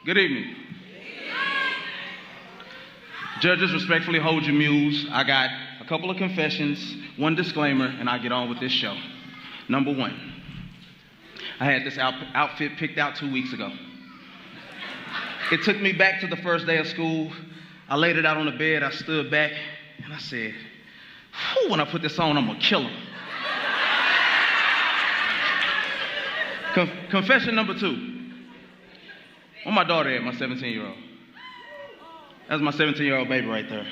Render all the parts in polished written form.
Good evening. Judges, respectfully hold your mules. I got a couple of confessions, one disclaimer, and I'll get on with this show. Number one, I had this outfit picked out 2 weeks ago. It took me back to the first day of school. I laid it out on the bed, I stood back, and I said, when I put this on, I'm gonna kill him. Confession number two. Where my daughter at, my 17-year-old? That's my 17-year-old baby right there.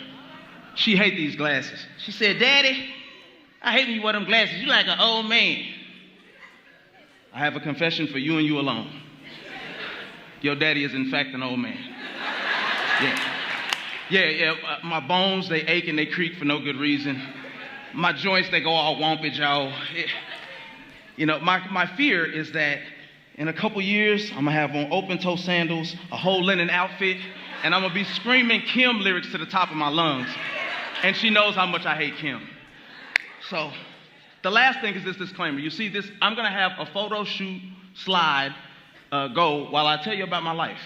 She hates these glasses. She said, Daddy, I hate when you wear them glasses. You like an old man. I have a confession for you and you alone. Your daddy is in fact an old man. Yeah. My bones, they ache and they creak for no good reason. My joints, they go all wompage, y'all. My fear is that in a couple years, I'm gonna have on open-toe sandals, a whole linen outfit, and I'm gonna be screaming Kim lyrics to the top of my lungs. And she knows how much I hate Kim. So, the last thing is this disclaimer. You see this, I'm gonna have a photo shoot slide go while I tell you about my life.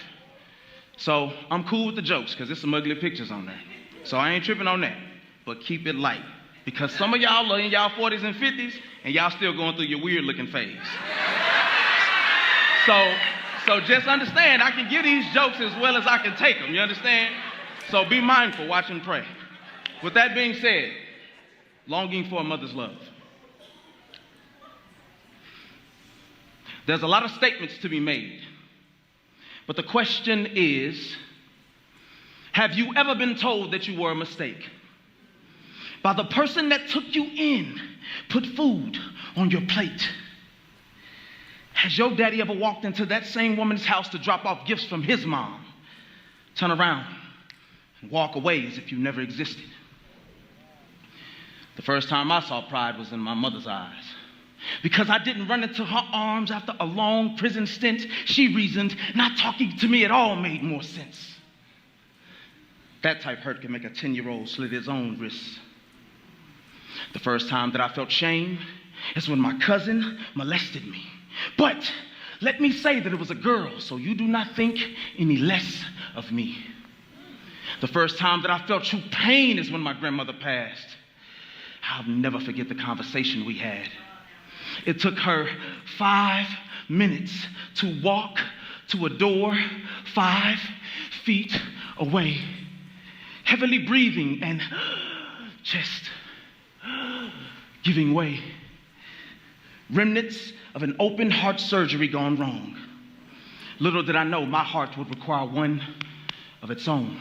So, I'm cool with the jokes, because there's some ugly pictures on there. So I ain't tripping on that, but keep it light. Because some of y'all are in y'all 40s and 50s, and y'all still going through your weird looking phase. So just understand, I can give these jokes as well as I can take them, you understand? So be mindful, watch and pray. With that being said, longing for a mother's love. There's a lot of statements to be made, but the question is, have you ever been told that you were a mistake? By the person that took you in, put food on your plate. Has your daddy ever walked into that same woman's house to drop off gifts from his mom, turn around and walk away as if you never existed? The first time I saw pride was in my mother's eyes. Because I didn't run into her arms after a long prison stint, she reasoned not talking to me at all made more sense. That type hurt can make a 10-year-old slit his own wrists. The first time that I felt shame is when my cousin molested me. But let me say that it was a girl, so you do not think any less of me. The first time that I felt true pain is when my grandmother passed. I'll never forget the conversation we had. It took her 5 minutes to walk to a door 5 feet away, heavily breathing and just giving way. Remnants of an open heart surgery gone wrong. Little did I know my heart would require one of its own.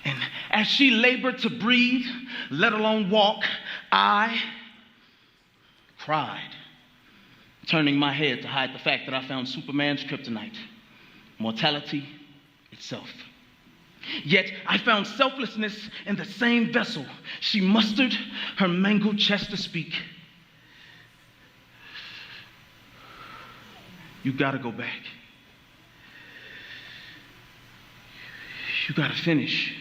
And as she labored to breathe, let alone walk, I cried, turning my head to hide the fact that I found Superman's kryptonite, mortality itself. Yet I found selflessness in the same vessel. She mustered her mangled chest to speak. You gotta go back. You gotta finish.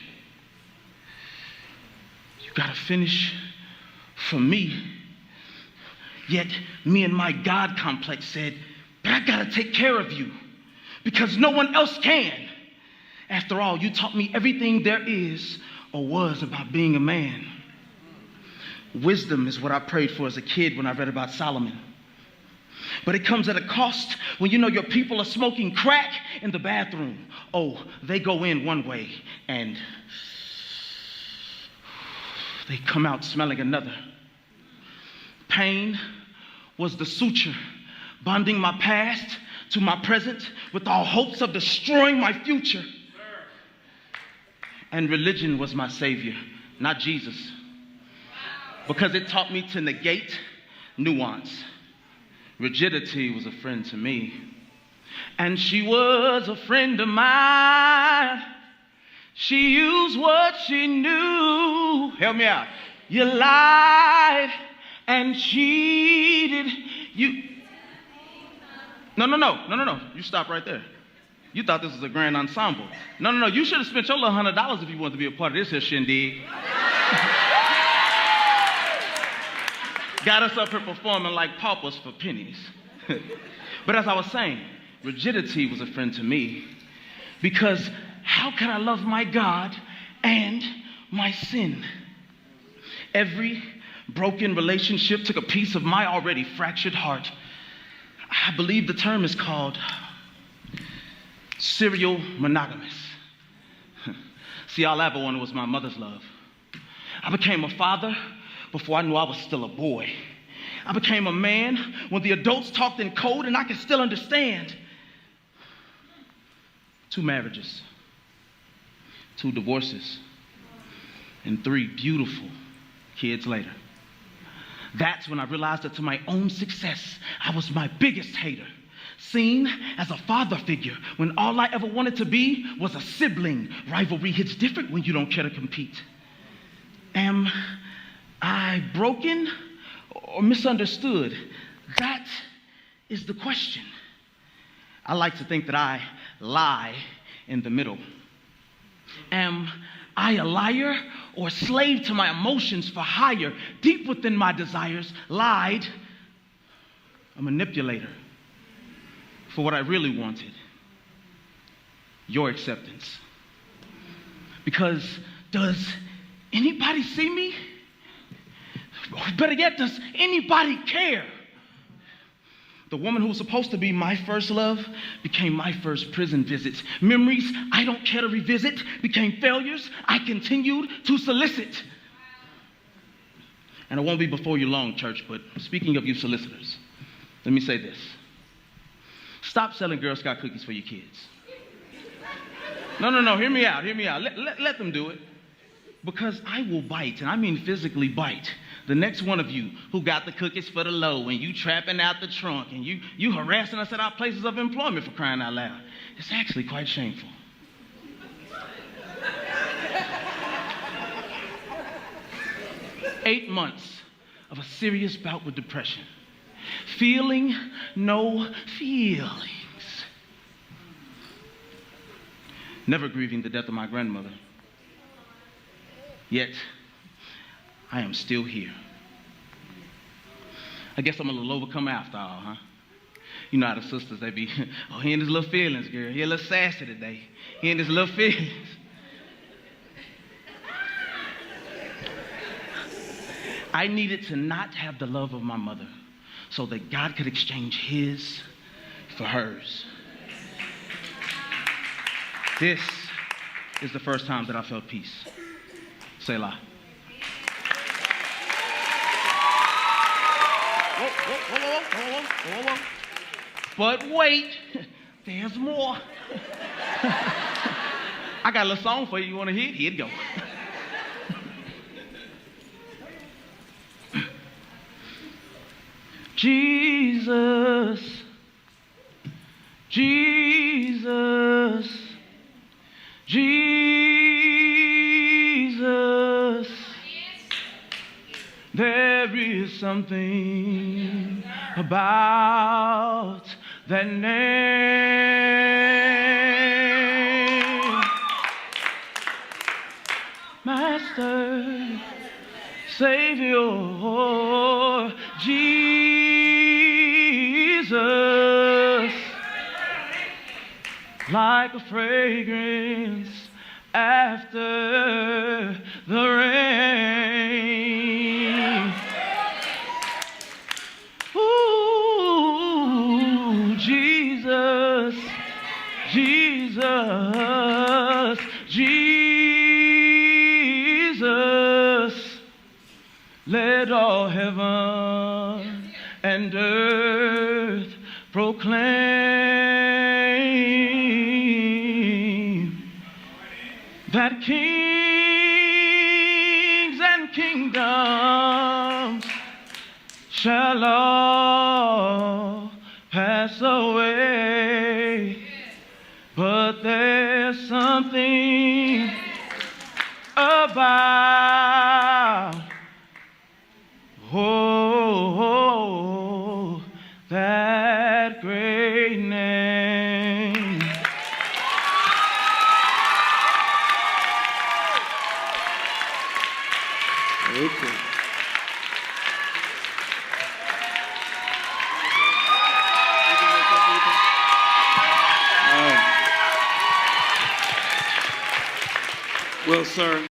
You gotta finish for me. Yet me and my God complex said, but I gotta take care of you because no one else can. After all, you taught me everything there is or was about being a man. Wisdom is what I prayed for as a kid when I read about Solomon. But it comes at a cost when you know your people are smoking crack in the bathroom. Oh, they go in one way and they come out smelling another. Pain was the suture bonding my past to my present with all hopes of destroying my future. And religion was my savior, not Jesus, because it taught me to negate nuance. Rigidity was a friend to me, and she was a friend of mine. She used what she knew. Help me out. You lied and cheated. No. You stop right there. You thought this was a grand ensemble. No. You should have spent your little $100 if you wanted to be a part of this here shindig. Got us up here performing like paupers for pennies. But as I was saying, rigidity was a friend to me, Because how can I love my God and my sin? Every broken relationship took a piece of my already fractured heart. I believe the term is called serial monogamous. See, all I ever wanted was my mother's love. I became a father before I knew I was still a boy. I became a man when the adults talked in code and I could still understand. 2 marriages, 2 divorces, and 3 beautiful kids later. That's when I realized that to my own success, I was my biggest hater. Seen as a father figure when all I ever wanted to be was a sibling. Rivalry hits different when you don't care to compete. Am I broken or misunderstood? That is the question. I like to think that I lie in the middle. Am I a liar or a slave to my emotions for hire? Deep within my desires lied a manipulator for what I really wanted, your acceptance. Because does anybody see me? Or better yet, does anybody care? The woman who was supposed to be my first love became my first prison visits. Memories I don't care to revisit became failures I continued to solicit. And I won't be before you long, church, but speaking of you solicitors, let me say this. Stop selling Girl Scout cookies for your kids. No, hear me out. Let them do it. Because I will bite, and I mean physically bite, the next one of you who got the cookies for the low and you trapping out the trunk and you harassing us at our places of employment for crying out loud. It's actually quite shameful. Eight months of a serious bout with depression. Feeling no feelings. Never grieving the death of my grandmother. Yet, I am still here. I guess I'm a little overcome after all, huh? You know how the sisters, they be, oh, he in his little feelings, girl. He a little sassy today. He in his little feelings. I needed to not have the love of my mother so that God could exchange his for hers. This is the first time that I felt peace. Selah. Whoa. But wait, there's more. I got a little song for you. You want to hear it? Here it go. Jesus, Jesus, Jesus. There is something about that name. Master, Savior, Jesus, like a fragrance after the rain. Ooh, Jesus, Jesus, Jesus, let all heaven and earth proclaim that kings and kingdoms shall all pass away, but there's something about that great name. Okay. Well, sir,